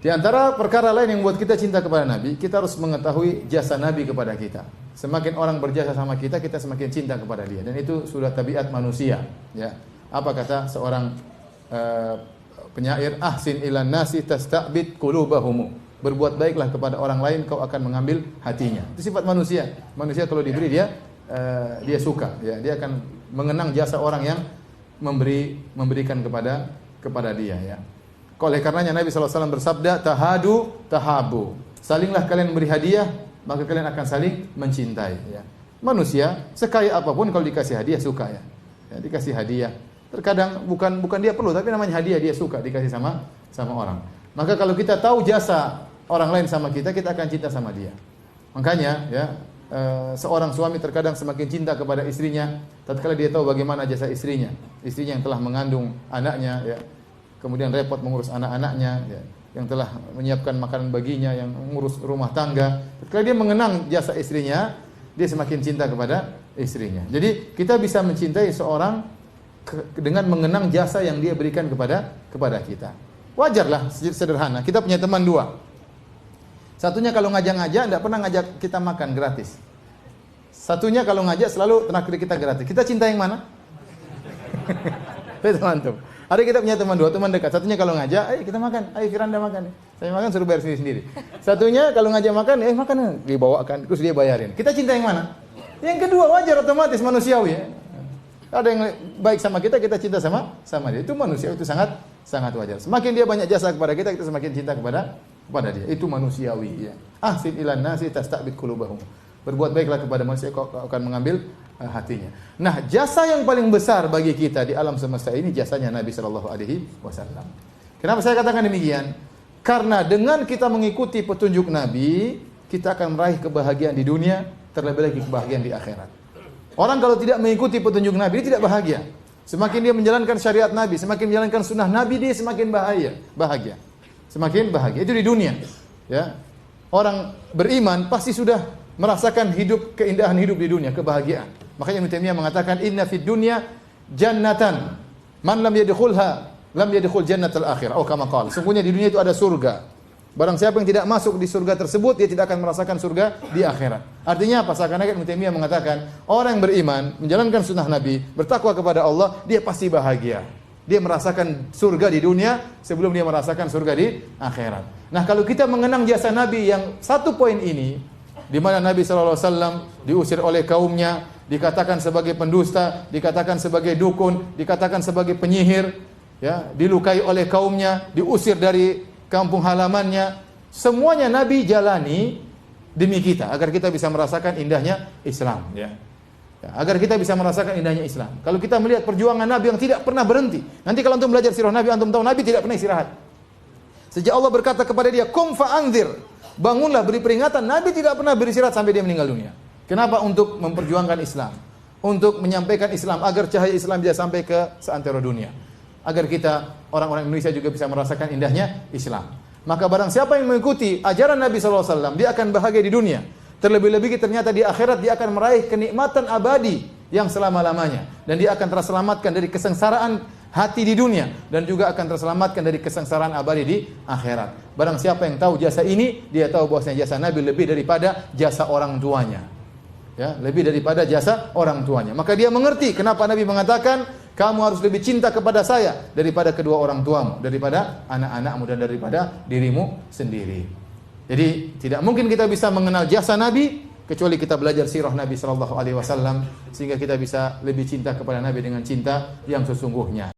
Di antara perkara lain yang membuat kita cinta kepada Nabi, kita harus mengetahui jasa Nabi kepada kita. Semakin orang berjasa sama kita, kita semakin cinta kepada dia. Dan itu sudah tabiat manusia. Ya. Apa kata seorang penyair? Ahsin ilan nasi tasta'bid qulubahum. Berbuat baiklah kepada orang lain, kau akan mengambil hatinya. Itu sifat manusia. Manusia kalau diberi dia suka. Ya. Dia akan mengenang jasa orang yang memberikan kepada dia. Ya. Oleh karenanya Nabi SAW bersabda, tahadu tahabu. Salinglah kalian memberi hadiah, maka kalian akan saling mencintai. Ya. Manusia sekaya apapun kalau dikasih hadiah suka ya. Dikasih hadiah. Terkadang bukan dia perlu, tapi namanya hadiah dia suka dikasih sama orang. Maka kalau kita tahu jasa orang lain sama kita, kita akan cinta sama dia. Makanya ya, seorang suami terkadang semakin cinta kepada istrinya tatkala dia tahu bagaimana jasa istrinya yang telah mengandung anaknya ya. Kemudian repot mengurus anak-anaknya, ya, yang telah menyiapkan makanan baginya, yang mengurus rumah tangga. Ketika dia mengenang jasa istrinya, dia semakin cinta kepada istrinya. Jadi kita bisa mencintai seorang dengan mengenang jasa yang dia berikan kepada kita. Wajarlah, sederhana. Kita punya teman dua. Satunya kalau ngajak-ngajak, tidak pernah ngajak kita makan gratis. Satunya kalau ngajak selalu traktir kita gratis. Kita cinta yang mana? Teman-teman. Ada kita punya teman dua, teman dekat. Satunya kalau ngajak, ayo kita makan, ayo Firanda makan. Saya makan suruh bayar sendiri. Satunya kalau ngajak makan, makan, dibawakan, terus dia bayarin. Kita cinta yang mana? Yang kedua, wajar otomatis manusiawi. Ya. Ada yang baik sama kita cinta sama dia. Itu manusia, itu sangat wajar. Semakin dia banyak jasa kepada kita semakin cinta kepada dia. Itu manusiawi. Ya. Ahsin ilan nasi tasta'bid qulubahum. Berbuat baiklah kepada manusia, kau akan mengambil hatinya. Nah, jasa yang paling besar bagi kita di alam semesta ini jasanya Nabi Shallallahu Alaihi Wasallam. Kenapa saya katakan demikian? Karena dengan kita mengikuti petunjuk Nabi, kita akan meraih kebahagiaan di dunia, terlebih lagi kebahagiaan di akhirat. Orang kalau tidak mengikuti petunjuk Nabi, dia tidak bahagia. Semakin dia menjalankan syariat Nabi, semakin menjalankan sunnah Nabi, dia semakin bahagia. Semakin bahagia. Itu di dunia. Ya. Orang beriman pasti sudah merasakan keindahan hidup di dunia, kebahagiaan. Makanya Ibnu Taimiyah mengatakan inna fid dunya jannatan man lam yadkhulha lam yadkhul jannatal akhirah. Oh kama qala. Sungguhnya di dunia itu ada surga. Barang siapa yang tidak masuk di surga tersebut, dia tidak akan merasakan surga di akhirat. Artinya apa? Seakan-akan Ibnu Taimiyah mengatakan orang yang beriman, menjalankan sunnah Nabi, bertakwa kepada Allah, dia pasti bahagia. Dia merasakan surga di dunia sebelum dia merasakan surga di akhirat. Nah, kalau kita mengenang jasa Nabi yang satu poin ini, di mana Nabi SAW diusir oleh kaumnya, dikatakan sebagai pendusta, dikatakan sebagai dukun, dikatakan sebagai penyihir, ya, dilukai oleh kaumnya, diusir dari kampung halamannya. Semuanya Nabi jalani demi kita, agar kita bisa merasakan indahnya Islam. Ya. Agar kita bisa merasakan indahnya Islam. Kalau kita melihat perjuangan Nabi yang tidak pernah berhenti, nanti kalau antum belajar sirah Nabi, antum tahu Nabi tidak pernah istirahat. Sejak Allah berkata kepada dia, "Qum fa'anzir." Bangunlah, beri peringatan. Nabi tidak pernah beristirahat sampai dia meninggal dunia. Kenapa? Untuk memperjuangkan Islam, untuk menyampaikan Islam agar cahaya Islam bisa sampai ke seantero dunia, agar kita orang-orang Indonesia juga bisa merasakan indahnya Islam. Maka barang siapa yang mengikuti ajaran Nabi SAW, dia akan bahagia di dunia. Terlebih-lebih ternyata di akhirat dia akan meraih kenikmatan abadi yang selama-lamanya, dan dia akan terselamatkan dari kesengsaraan hati di dunia, dan juga akan terselamatkan dari kesengsaraan abadi di akhirat. Barang siapa yang tahu jasa ini, dia tahu bahwasanya jasa Nabi lebih daripada jasa orang tuanya. Ya, lebih daripada jasa orang tuanya. Maka dia mengerti kenapa Nabi mengatakan, kamu harus lebih cinta kepada saya daripada kedua orang tuamu, daripada anak-anakmu, dan daripada dirimu sendiri. Jadi tidak mungkin kita bisa mengenal jasa Nabi kecuali kita belajar sirah Nabi sallallahu alaihi wasallam, sehingga kita bisa lebih cinta kepada Nabi dengan cinta yang sesungguhnya.